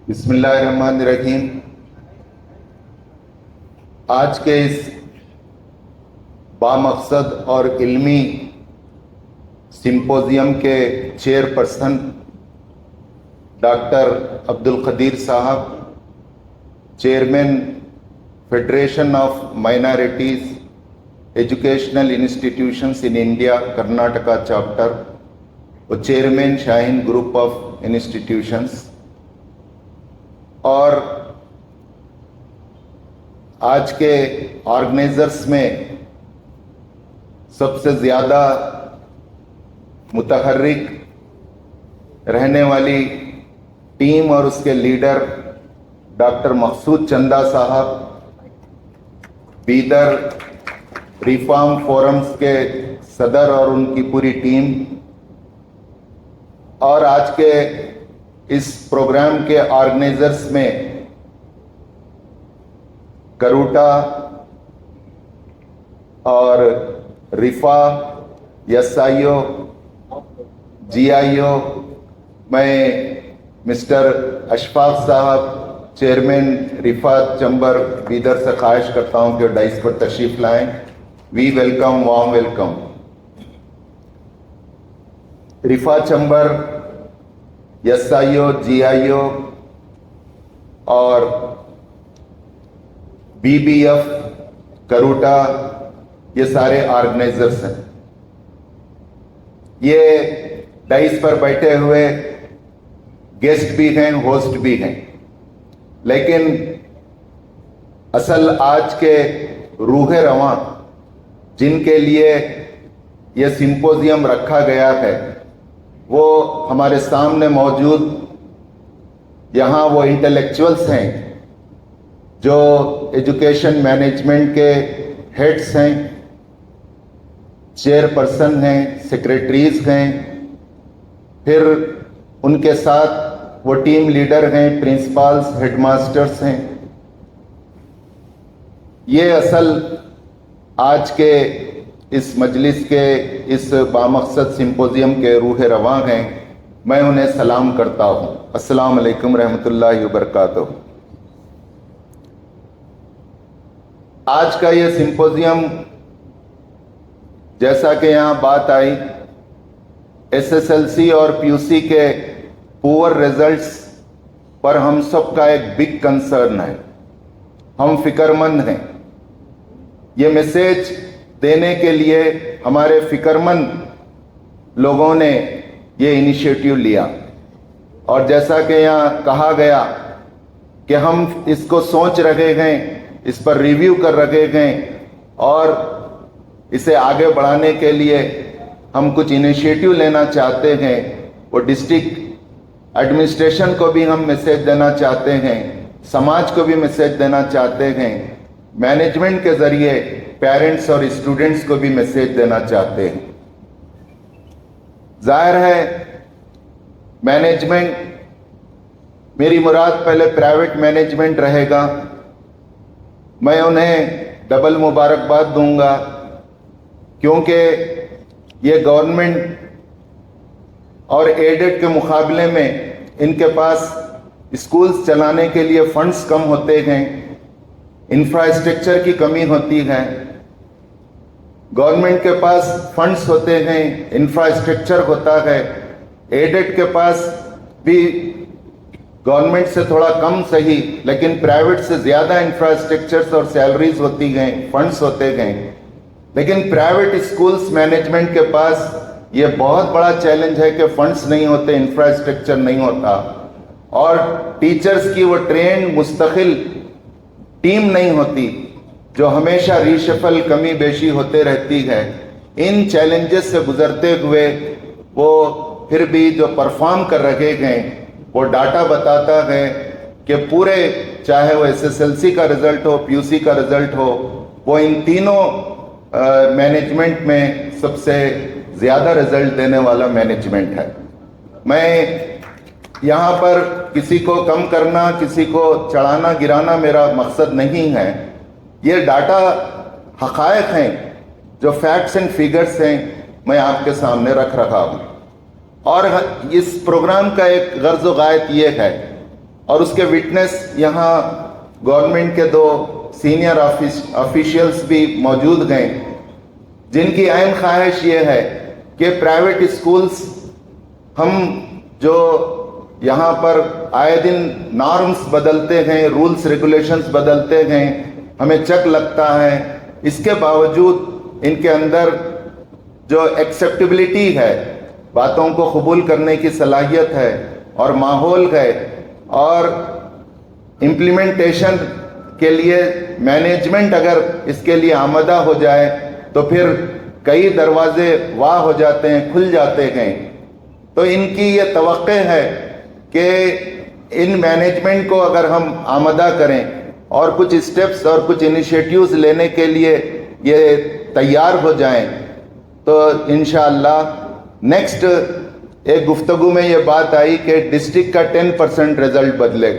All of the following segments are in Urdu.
بسم اللہ الرحمن الرحیم۔ آج کے اس بامقصد اور علمی سمپوزیم کے چیئرپرسن ڈاکٹر عبدالقدیر صاحب، chairman federation of minorities educational institutions in India Karnataka chapter اور chairman Shaheen group of institutions, اور آج کے آرگنائزرز میں سب سے زیادہ متحرک رہنے والی ٹیم اور اس کے لیڈر ڈاکٹر مقصود چندہ صاحب، بیدر ریفارم فورمز کے صدر اور ان کی پوری ٹیم، اور آج کے اس پروگرام کے آرگنائزرز میں کروٹا اور رفا، S I O, G I او، میں مسٹر اشفاق صاحب، چیئرمین رفا چمبر بیدر سے خواہش کرتا ہوں کہ ڈائس پر تشریف لائیں۔ We welcome, warm welcome. Rifa chamber, S I O, G I O اور بی بی ایف کروٹا، یہ سارے آرگنائزرز ہیں۔ یہ ڈائس پر بیٹھے ہوئے گیسٹ بھی ہیں، ہوسٹ بھی ہیں، لیکن اصل آج کے روح رواں جن کے لیے یہ سمپوزیم رکھا گیا ہے وہ ہمارے سامنے موجود یہاں وہ انٹلیکچوئلس ہیں جو ایجوکیشن مینجمنٹ کے ہیڈز ہیں، چیئر پرسن ہیں، سیکریٹریز ہیں، پھر ان کے ساتھ وہ ٹیم لیڈر ہیں، پرنسپالز، ہیڈ ماسٹرز ہیں۔ یہ اصل آج کے اس مجلس کے اس بامقصد سمپوزیم کے روح رواں ہیں۔ میں انہیں سلام کرتا ہوں۔ السلام علیکم رحمۃ اللہ وبرکاتہ۔ آج کا یہ سمپوزیم، جیسا کہ یہاں بات آئی، ایس ایس ایل سی اور پی یو سی کے پور ریزلٹس پر ہم سب کا ایک بگ کنسرن ہے، ہم فکر مند ہیں۔ یہ میسیج دینے کے لیے ہمارے فکر مند لوگوں نے یہ انیشیٹو لیا، اور جیسا کہ یہاں کہا گیا کہ ہم اس کو سوچ رہے ہیں، اس پر ریویو کر رہے ہیں، اور اسے آگے بڑھانے کے لیے ہم کچھ انیشیٹو لینا چاہتے ہیں۔ وہ ڈسٹرکٹ ایڈمنسٹریشن کو بھی ہم میسیج دینا چاہتے ہیں، سماج کو بھی میسیج دینا چاہتے ہیں، مینجمنٹ کے ذریعے پیرنٹس اور اسٹوڈنٹس کو بھی میسیج دینا چاہتے ہیں۔ ظاہر ہے مینجمنٹ، میری مراد پہلے پرائیویٹ مینجمنٹ رہے گا، میں انہیں ڈبل مبارکباد دوں گا، کیونکہ یہ گورنمنٹ اور ایڈڈ کے مقابلے میں ان کے پاس اسکولز چلانے کے لیے فنڈز کم ہوتے ہیں، انفراسٹرکچر کی کمی ہوتی ہے۔ گورنمنٹ کے پاس فنڈز ہوتے ہیں، انفراسٹرکچر ہوتا ہے، ایڈڈ کے پاس بھی گورنمنٹ سے تھوڑا کم صحیح لیکن پرائیویٹ سے زیادہ انفراسٹرکچرز اور سیلریز ہوتی ہیں، فنڈز ہوتے ہیں، لیکن پرائیویٹ اسکولز مینجمنٹ کے پاس یہ بہت بڑا چیلنج ہے کہ فنڈز نہیں ہوتے، انفراسٹرکچر نہیں ہوتا، اور ٹیچرز کی وہ ٹرینڈ مستقل ٹیم نہیں ہوتی، جو ہمیشہ ریشفل کمی بیشی ہوتے رہتی ہے۔ ان چیلنجز سے گزرتے ہوئے وہ پھر بھی جو پرفارم کر رہے ہیں، وہ ڈاٹا بتاتا ہے کہ پورے، چاہے وہ ایس ایس ایل سی کا رزلٹ ہو، پی یو سی کا رزلٹ ہو، وہ ان تینوں مینجمنٹ میں سب سے زیادہ رزلٹ دینے والا مینجمنٹ ہے۔ میں یہاں پر کسی کو کم کرنا، کسی کو چڑھانا گرانا میرا مقصد نہیں ہے۔ یہ ڈاٹا حقائق ہیں، جو فیکٹس اینڈ فیگرز ہیں، میں آپ کے سامنے رکھ رہا ہوں۔ اور اس پروگرام کا ایک غرض و غایت یہ ہے اور اس کے وٹنس یہاں گورنمنٹ کے 2 سینئر آفیشیلز بھی موجود ہیں، جن کی عین خواہش یہ ہے کہ پرائیویٹ اسکولز ہم جو یہاں پر آئے دن نارمز بدلتے ہیں، رولز ریگولیشنز بدلتے ہیں، ہمیں چک لگتا ہے، اس کے باوجود ان کے اندر جو ایکسیپٹیبلٹی ہے، باتوں کو قبول کرنے کی صلاحیت ہے اور ماحول ہے، اور امپلیمنٹیشن کے لیے مینجمنٹ اگر اس کے لیے آمادہ ہو جائے تو پھر کئی دروازے واہ ہو جاتے ہیں، کھل جاتے ہیں۔ تو ان کی یہ توقع ہے کہ ان مینجمنٹ کو اگر ہم آمادہ کریں اور کچھ اسٹیپس اور کچھ انیشیٹیوز لینے کے لیے یہ تیار ہو جائیں تو انشاءاللہ نیکسٹ ایک گفتگو میں یہ بات آئی کہ ڈسٹرکٹ کا 10% رزلٹ بدلے،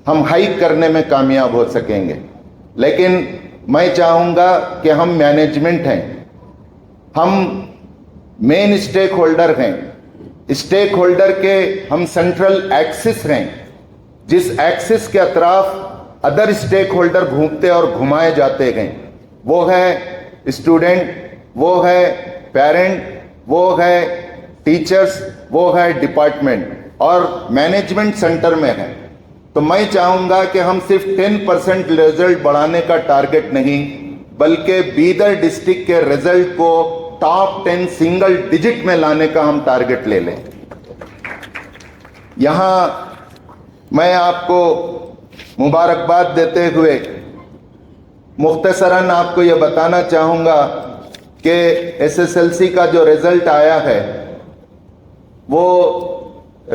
ہم ہائیک کرنے میں کامیاب ہو سکیں گے۔ لیکن میں چاہوں گا کہ ہم مینجمنٹ ہیں، ہم مین اسٹیک ہولڈر ہیں، اسٹیک ہولڈر کے ہم سینٹرل ایکسس ہیں، جس ایکسس کے اطراف ادر اسٹیک ہولڈر گھومتے اور گھمائے جاتے ہیں، وہ ہے اسٹوڈنٹ، وہ ہے پیرنٹ، وہ ہے ٹیچرز، وہ ہے ڈپارٹمنٹ، اور مینجمنٹ سینٹر میں ہے۔ تو میں چاہوں گا کہ ہم صرف 10% رزلٹ بڑھانے کا ٹارگٹ نہیں، بلکہ بیدر ڈسٹرکٹ کے رزلٹ کو ٹاپ 10 سنگل ڈیجٹ میں لانے کا ہم ٹارگٹ لے لیں۔ یہاں میں آپ کو مبارکباد دیتے ہوئے مختصراً آپ کو یہ بتانا چاہوں گا کہ SSLC کا جو رزلٹ آیا ہے وہ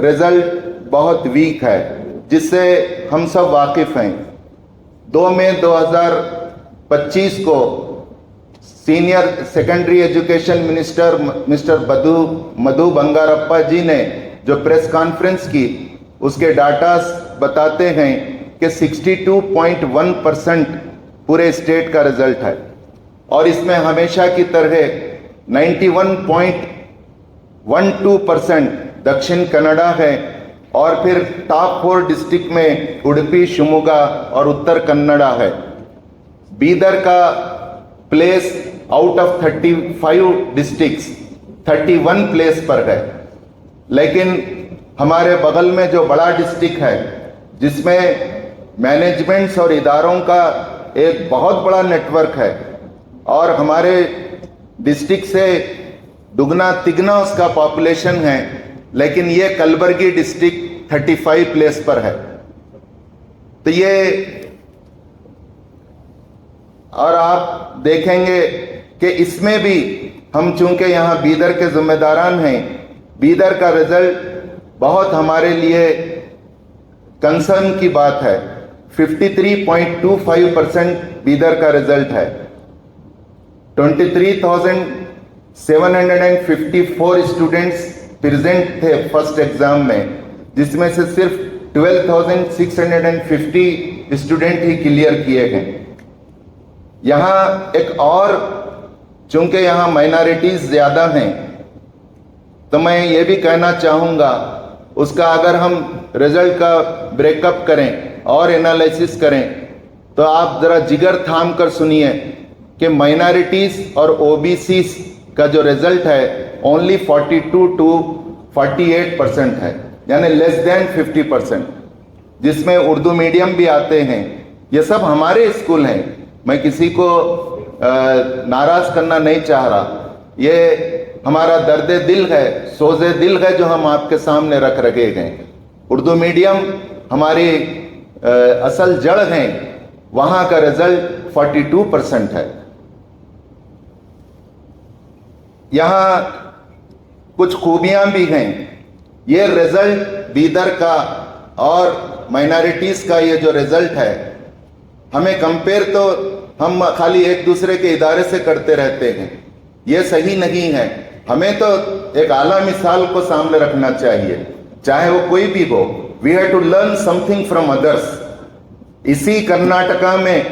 رزلٹ بہت ویک ہے، جس سے ہم سب واقف ہیں۔ 2 مئی 2025 کو senior secondary education minister mister Madhu Bangarappa ji نے جو پریس کانفرنس کی، اس کے ڈاٹاز بتاتے ہیں کہ 62.1% پورے اسٹیٹ کا رزلٹ ہے، اور اس میں ہمیشہ کی طرح 91.12% دکشن کنڈا ہے، اور پھر ٹاپ 4 ڈسٹرکٹ میں اڈپی، شموگا اور اتر کنڈا ہے۔ بیدر کا place out of 35 districts 31 place پر ہے۔ لیکن ہمارے بغل میں جو بڑا ڈسٹرکٹ ہے، جس میں مینجمنٹس اور اداروں کا ایک بہت بڑا نیٹ ورک ہے، اور ہمارے ڈسٹرکٹ سے دگنا تگنا اس کا پاپولیشن ہے، لیکن یہ کلبرگی ڈسٹرکٹ 35 پلیس پر ہے۔ تو یہ، اور آپ دیکھیں گے کہ اس میں بھی ہم چونکہ یہاں بیدر کے ذمہ داران ہیں، بیدر کا رزلٹ بہت ہمارے لیے کنسرن کی بات ہے۔ 53.25% بیدر کا رزلٹ ہے۔ 23,754 اسٹوڈنٹس پریزنٹ تھے فرسٹ ایگزام میں، جس میں سے صرف 12,650 اسٹوڈنٹ ہی کلیئر کیے گئے۔ یہاں ایک اور، چونکہ یہاں مائنارٹیز زیادہ ہیں، تو میں یہ بھی کہنا چاہوں گا، اس کا اگر ہم رزلٹ کا بریک اپ کریں اور انالیسس کریں تو آپ ذرا جگر تھام کر سنیے کہ مائنارٹیز اور OBCs کا جو رزلٹ ہے اونلی 42 to 48% ہے، یعنی لیس دین 50%، جس میں اردو میڈیم بھی آتے ہیں۔ یہ سب ہمارے اسکول ہیں، میں کسی کو ناراض کرنا نہیں چاہ رہا، یہ ہمارا درد دل ہے، سوز دل ہے جو ہم آپ کے سامنے رکھ رکھے ہیں۔ اردو میڈیم ہماری اصل جڑ ہیں، وہاں کا رزلٹ 42% ہے۔ یہاں کچھ خوبیاں بھی ہیں۔ یہ رزلٹ بیدر کا اور مائنارٹیز کا یہ جو رزلٹ ہے، ہمیں کمپیئر تو ہم خالی ایک دوسرے کے ادارے سے کرتے رہتے ہیں، یہ صحیح نہیں ہے۔ ہمیں تو ایک اعلیٰ مثال کو سامنے رکھنا چاہیے، چاہے وہ کوئی بھی ہو۔ We have to learn something from others۔ اسی کرناٹکا میں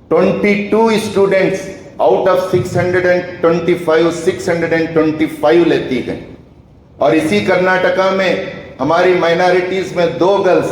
22 اسٹوڈنٹس آؤٹ آف 625 لیتی ہیں، اور اسی کرناٹکا میں ہماری مائنارٹیز میں 2 گرلز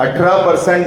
18%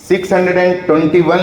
621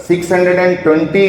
620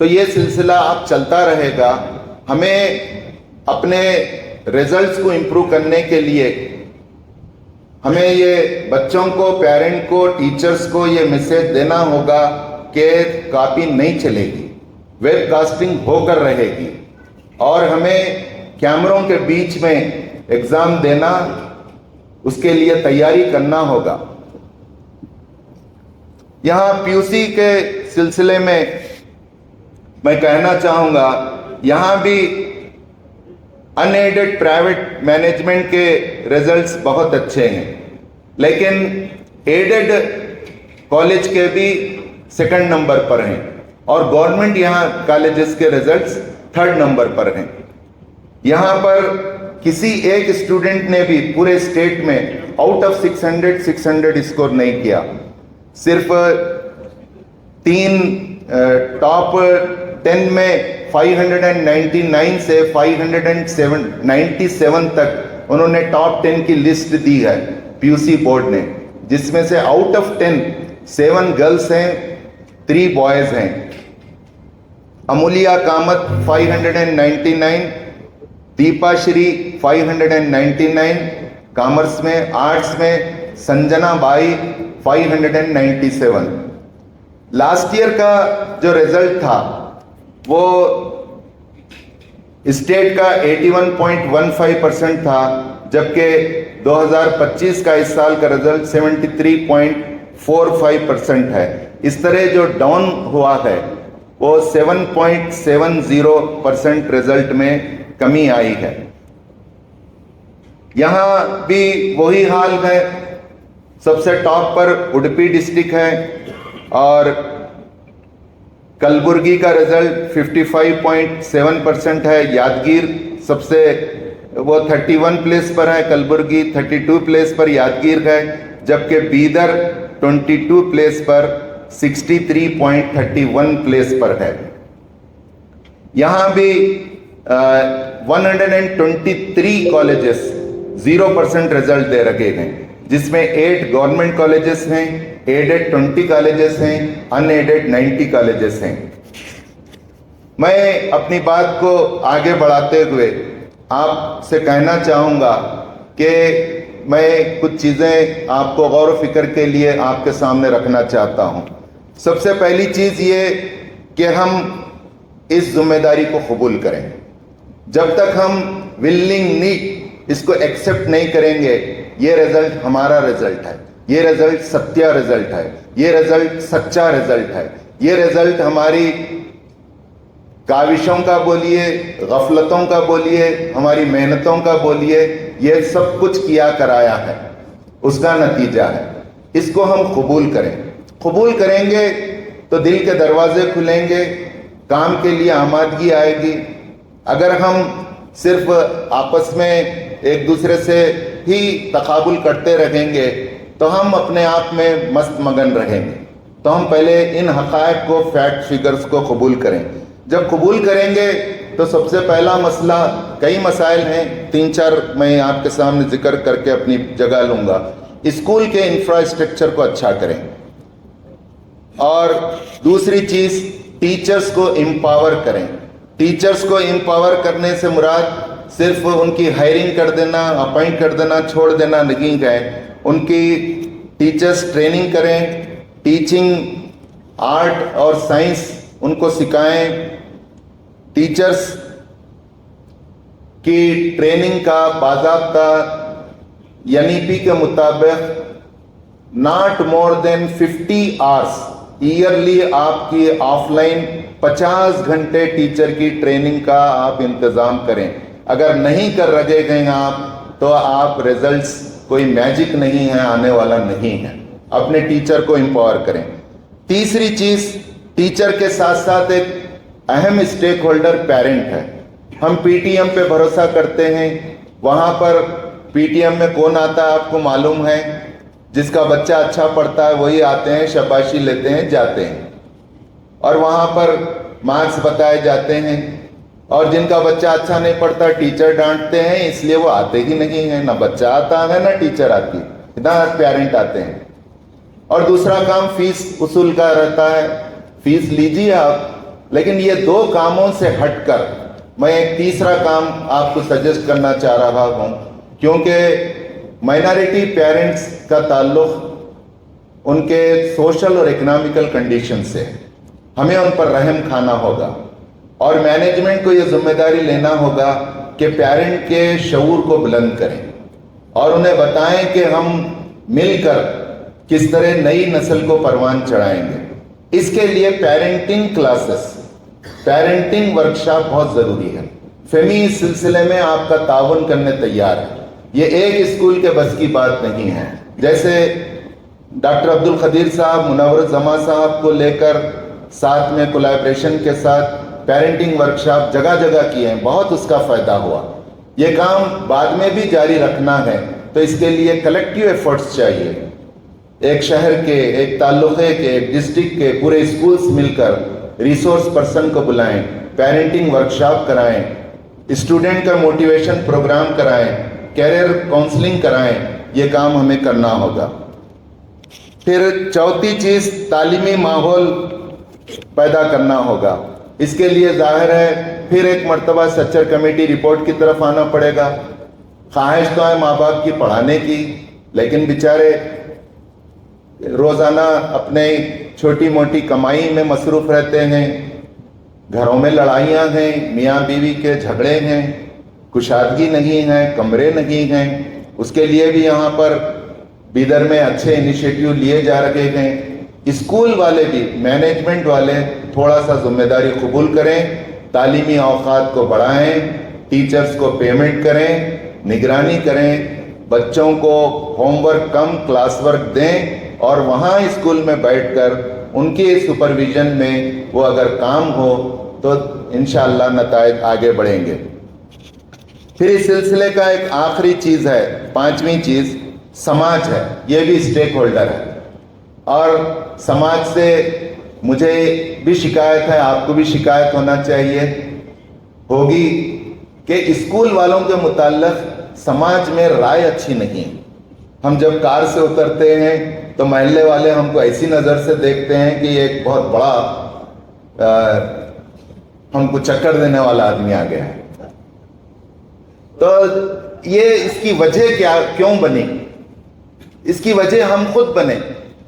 تو یہ سلسلہ اب چلتا رہے گا. ہمیں اپنے ریزلٹس کو امپروو کرنے کے لیے ہمیں یہ بچوں کو، پیرنٹ کو، ٹیچرز کو یہ میسج دینا ہوگا کہ کاپی نہیں چلے گی، ویب کاسٹنگ ہو کر رہے گی، اور ہمیں کیمروں کے بیچ میں ایگزام دینا، اس کے لیے تیاری کرنا ہوگا. یہاں پی یو سی کے سلسلے میں کہنا چاہوں گا، یہاں بھی ان ایڈڈ پرائیویٹ مینجمنٹ کے ریزلٹس بہت اچھے ہیں، لیکن ایڈڈ کالج کے بھی سیکنڈ نمبر پر ہیں، اور گورنمنٹ یہاں کالجز کے ریزلٹس تھرڈ نمبر پر ہیں. یہاں پر کسی ایک اسٹوڈنٹ نے بھی پورے اسٹیٹ میں آؤٹ آف 600 اسکور نہیں کیا. صرف 3 ٹاپ 10 میں 599 سے 597 تک انہوں نے ٹاپ 10 کی لسٹ دی ہے پی یو سی بورڈ نے، جس میں سے آؤٹ آف 10 7 گرلس ہیں، 3 بوائز ہیں. امولیہ کامت 599، دیپا شری 599 کامرس میں. آرٹس میں سنجنا بائی 597. لاسٹ ایئر کا جو ریزلٹ تھا وہ اسٹیٹ کا 81.15% تھا، جبکہ 2025 کا اس سال کا رزلٹ 73.45% ہے. اس طرح جو ڈاؤن ہوا ہے وہ 7.70% رزلٹ میں کمی آئی ہے. یہاں بھی وہی حال ہے، سب سے ٹاپ پر اڈپی ڈسٹرکٹ ہے، اور کلبرگی کا رزلٹ 55.7% ہے. یادگیر سب سے وہ 31 پلیس پر ہے، کلبرگی 32 پلیس پر یادگیر ہے، جبکہ بیدر 22 پلیس پر 63.31 پلیس پر ہے. یہاں بھی 123 کالجز 0% رزلٹ دے رکھے ہیں، جس میں 8 گورنمنٹ کالجز ہیں، ایڈڈ 20 کالجز ہیں، ان ایڈڈ 90 کالجز ہیں. میں اپنی بات کو آگے بڑھاتے ہوئے آپ سے کہنا چاہوں گا کہ میں کچھ چیزیں آپ کو غور و فکر کے لیے آپ کے سامنے رکھنا چاہتا ہوں. سب سے پہلی چیز یہ کہ ہم اس ذمہ داری کو قبول کریں. جب تک ہم ولنگلی اس کو ایکسیپٹ نہیں کریں گے، یہ رزلٹ ہمارا رزلٹ ہے، یہ رزلٹ ستیہ رزلٹ ہے، یہ رزلٹ سچا رزلٹ ہے، یہ رزلٹ ہماری کاوشوں کا بولیے، غفلتوں کا بولیے، ہماری محنتوں کا بولیے، یہ سب کچھ کیا کرایا ہے، اس کا نتیجہ ہے. اس کو ہم قبول کریں. قبول کریں گے تو دل کے دروازے کھلیں گے، کام کے لیے آمادگی آئے گی. اگر ہم صرف آپس میں ایک دوسرے سے ہی تقابل کرتے رہیں گے تو ہم اپنے آپ میں مست مگن رہیں گے. تو ہم پہلے ان حقائق کو، فیکٹ فگرز کو قبول کریں. جب قبول کریں گے تو سب سے پہلا مسئلہ، کئی مسائل ہیں، 3-4 میں آپ کے سامنے ذکر کر کے اپنی جگہ لوں گا. اسکول کے انفراسٹرکچر کو اچھا کریں، اور دوسری چیز ٹیچرز کو امپاور کریں. ٹیچرز کو امپاور کرنے سے مراد صرف ان کی ہائرنگ کر دینا، اپائنٹ کر دینا، چھوڑ دینا نہیں ہے. ان کی ٹیچرز ٹریننگ کریں، ٹیچنگ آرٹ اور سائنس ان کو سکھائیں. ٹیچرز کی ٹریننگ کا باضابطہ NEP کے مطابق not more than 50 hours early آپ کی آف لائن 50 گھنٹے ٹیچر کی ٹریننگ کا آپ انتظام کریں. اگر نہیں کر رہے ہیں آپ تو آپ ریزلٹس کوئی میجک نہیں ہے، آنے والا نہیں ہے. اپنے ٹیچر کو امپاور کریں. تیسری چیز، ٹیچر کے ساتھ ساتھ ایک اہم اسٹیک ہولڈر پیرنٹ ہے. ہم پی ٹی ایم پہ بھروسہ کرتے ہیں. وہاں پر پی ٹی ایم میں کون آتا ہے آپ کو معلوم ہے؟ جس کا بچہ اچھا پڑھتا ہے وہی آتے ہیں، شاباشی لیتے ہیں، جاتے ہیں، اور وہاں پر مارکس بتائے جاتے ہیں. اور جن کا بچہ اچھا نہیں پڑھتا ٹیچر ڈانٹتے ہیں، اس لیے وہ آتے ہی نہیں ہیں. نہ بچہ آتا ہے نہ ٹیچر آتی، نہ پیرنٹ آتے ہیں. اور دوسرا کام فیس وصول کا رہتا ہے. فیس لیجیے آپ، لیکن یہ دو کاموں سے ہٹ کر میں ایک تیسرا کام آپ کو سجیسٹ کرنا چاہ رہا ہوں، کیونکہ مائنارٹی پیرنٹس کا تعلق ان کے سوشل اور اکنامیکل کنڈیشن سے، ہمیں ان پر رحم کھانا ہوگا اور مینجمنٹ کو یہ ذمہ داری لینا ہوگا کہ پیرنٹ کے شعور کو بلند کریں اور انہیں بتائیں کہ ہم مل کر کس طرح نئی نسل کو پروان چڑھائیں گے۔ اس کے لیے پیرنٹنگ کلاسز، پیرنٹنگ ورکشاپ بہت ضروری ہے۔ فیمی اس سلسلے میں آپ کا تعاون کرنے تیار ہے، یہ ایک اسکول کے بس کی بات نہیں ہے۔ جیسے ڈاکٹر عبد القدیر صاحب منور الزماں صاحب کو لے کر ساتھ میں کولیبریشن کے ساتھ پیرنٹنگ ورکشاپ جگہ جگہ کیے ہیں، بہت اس کا فائدہ ہوا۔ یہ کام بعد میں بھی جاری رکھنا ہے، تو اس کے لیے کلیکٹیو ایفرٹس چاہیے۔ ایک شہر کے، ایک تعلقے کے، ایک ڈسٹرکٹ کے پورے اسکولز مل کر ریسورس پرسن کو بلائیں، پیرنٹنگ ورکشاپ کرائیں، اسٹوڈنٹ کا موٹیویشن پروگرام کرائیں، کیریئر کاؤنسلنگ کرائیں، یہ کام ہمیں کرنا ہوگا۔ پھر چوتھی چیز، تعلیمی ماحول پیدا کرنا ہوگا۔ اس کے لیے ظاہر ہے پھر ایک مرتبہ سچر کمیٹی رپورٹ کی طرف آنا پڑے گا۔ خواہش تو ہے ماں باپ کی پڑھانے کی، لیکن بیچارے روزانہ اپنے چھوٹی موٹی کمائی میں مصروف رہتے ہیں، گھروں میں لڑائیاں ہیں، میاں بیوی کے جھگڑے ہیں، کشادگی نہیں ہے، کمرے نہیں ہیں۔ اس کے لیے بھی یہاں پر بیدر میں اچھے انیشیٹیو لیے جا رہے ہیں۔ اسکول والے بھی، مینجمنٹ والے تھوڑا سا ذمہ داری قبول کریں، تعلیمی اوقات کو بڑھائیں، ٹیچرز کو پیمنٹ کریں، نگرانی کریں، بچوں کو ہوم ورک کم، کلاس ورک دیں، اور وہاں اسکول میں بیٹھ کر ان کی سپرویژن میں وہ اگر کام ہو تو انشاءاللہ نتائج آگے بڑھیں گے۔ پھر اس سلسلے کا ایک آخری چیز ہے، پانچویں چیز، سماج ہے۔ یہ بھی اسٹیک ہولڈر ہے، اور سماج سے مجھے بھی شکایت ہے، آپ کو بھی شکایت ہونا چاہیے ہوگی کہ اسکول والوں کے متعلق سماج میں رائے اچھی نہیں۔ ہم جب کار سے اترتے ہیں تو محلے والے ہم کو ایسی نظر سے دیکھتے ہیں کہ یہ ایک بہت بڑا ہم کو چکر دینے والا آدمی آ گیا ہے۔ تو یہ اس کی وجہ کیوں بنی؟ اس کی وجہ ہم خود بنے۔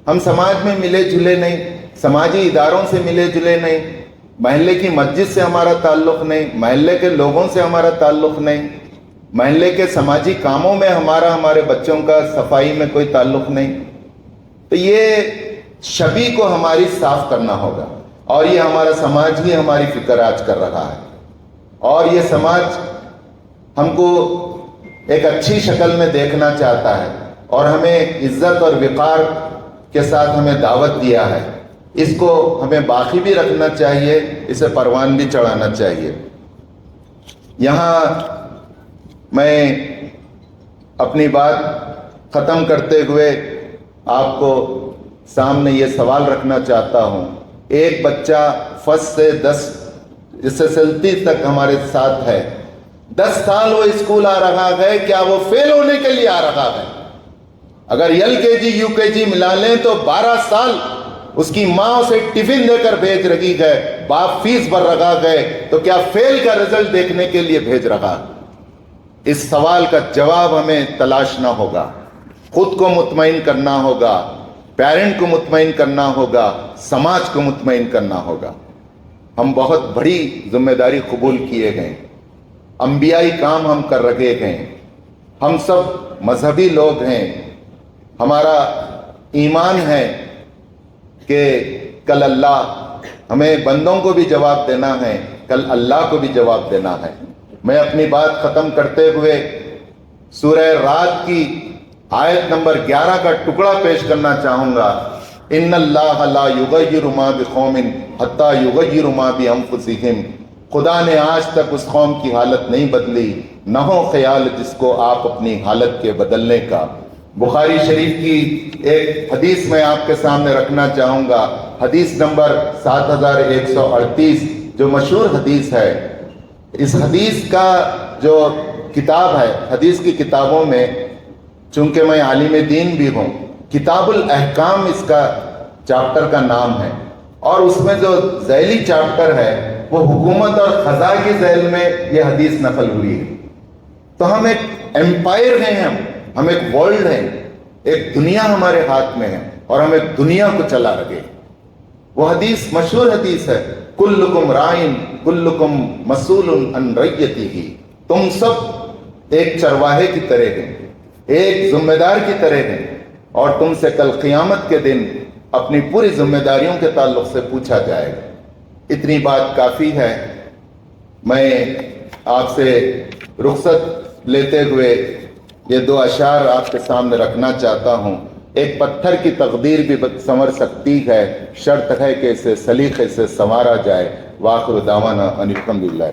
ہم سماج میں ملے جلے نہیں، سماجی اداروں سے ملے جلے نہیں، محلے کی مسجد سے ہمارا تعلق نہیں، محلے کے لوگوں سے ہمارا تعلق نہیں، محلے کے سماجی کاموں میں ہمارے بچوں کا صفائی میں کوئی تعلق نہیں۔ تو یہ شبیہ کو ہماری صاف کرنا ہوگا، اور یہ ہمارا سماج ہی ہماری فکر آج کر رہا ہے، اور یہ سماج ہم کو ایک اچھی شکل میں دیکھنا چاہتا ہے، اور ہمیں عزت اور وقار کے ساتھ ہمیں دعوت دیا ہے۔ اس کو ہمیں باقی بھی رکھنا چاہیے، اسے پروان بھی چڑھانا چاہیے۔ یہاں میں اپنی بات ختم کرتے ہوئے آپ کو سامنے یہ سوال رکھنا چاہتا ہوں۔ ایک بچہ فرسٹ سے 10 SSLC تک ہمارے ساتھ ہے، 10 سال وہ اسکول آ رہا ہے، کیا وہ فیل ہونے کے لیے آ رہا ہے؟ اگر LKG UKG ملا لیں تو 12 سال اس کی ماں اسے ٹفن دے کر بھیج رہی ہے، باپ فیس بھر رہا ہے، تو کیا فیل کا رزلٹ دیکھنے کے لیے بھیج رہا؟ اس سوال کا جواب ہمیں تلاشنا ہوگا، خود کو مطمئن کرنا ہوگا، پیرنٹ کو مطمئن کرنا ہوگا، سماج کو مطمئن کرنا ہوگا۔ ہم بہت بڑی ذمہ داری قبول کیے گئے، انبیائی کام ہم کر رہے ہیں، ہم سب مذہبی لوگ ہیں، ہمارا ایمان ہے کہ کل اللہ ہمیں بندوں کو بھی جواب دینا ہے، کل اللہ کو بھی جواب دینا ہے۔ میں اپنی بات ختم کرتے ہوئے سورہ رات کی آیت نمبر 11 کا ٹکڑا پیش کرنا چاہوں گا۔ ان اللہ لا یغیر ما بقوم حتی یغیروا ما بانفسہم۔ خدا نے آج تک اس قوم کی حالت نہیں بدلی، نہ ہو خیال جس کو آپ اپنی حالت کے بدلنے کا۔ بخاری شریف کی ایک حدیث میں آپ کے سامنے رکھنا چاہوں گا، حدیث نمبر 7138، جو مشہور حدیث ہے۔ اس حدیث کا جو کتاب ہے، حدیث کی کتابوں میں، چونکہ میں عالم دین بھی ہوں، کتاب الاحکام اس کا چاپٹر کا نام ہے، اور اس میں جو ذیلی چیپٹر ہے وہ حکومت اور قضاء کی ذیل میں یہ حدیث نقل ہوئی ہے. تو ہم ایک ایمپائر ہیں، ہم ایک ورلڈ ہیں، ایک دنیا ہمارے ہاتھ میں ہے اور ہم ایک دنیا کو چلا رہے. وہ حدیث مشہور حدیث ہے، کلکم رائن کلکم مسئول عن رعیتہ. تم سب ایک چرواہے کی طرح ہیں، ایک ذمہ دار کی طرح ہیں، اور تم سے کل قیامت کے دن اپنی پوری ذمہ داریوں کے تعلق سے پوچھا جائے گا. اتنی بات کافی ہے. میں آپ سے رخصت لیتے ہوئے یہ دو اشعار آپ کے سامنے رکھنا چاہتا ہوں. ایک پتھر کی تقدیر بھی سنور سکتی ہے، شرط ہے کہ اسے سلیقے سے سنوارا جائے. وآخر دعوانا ان الحمد للہ.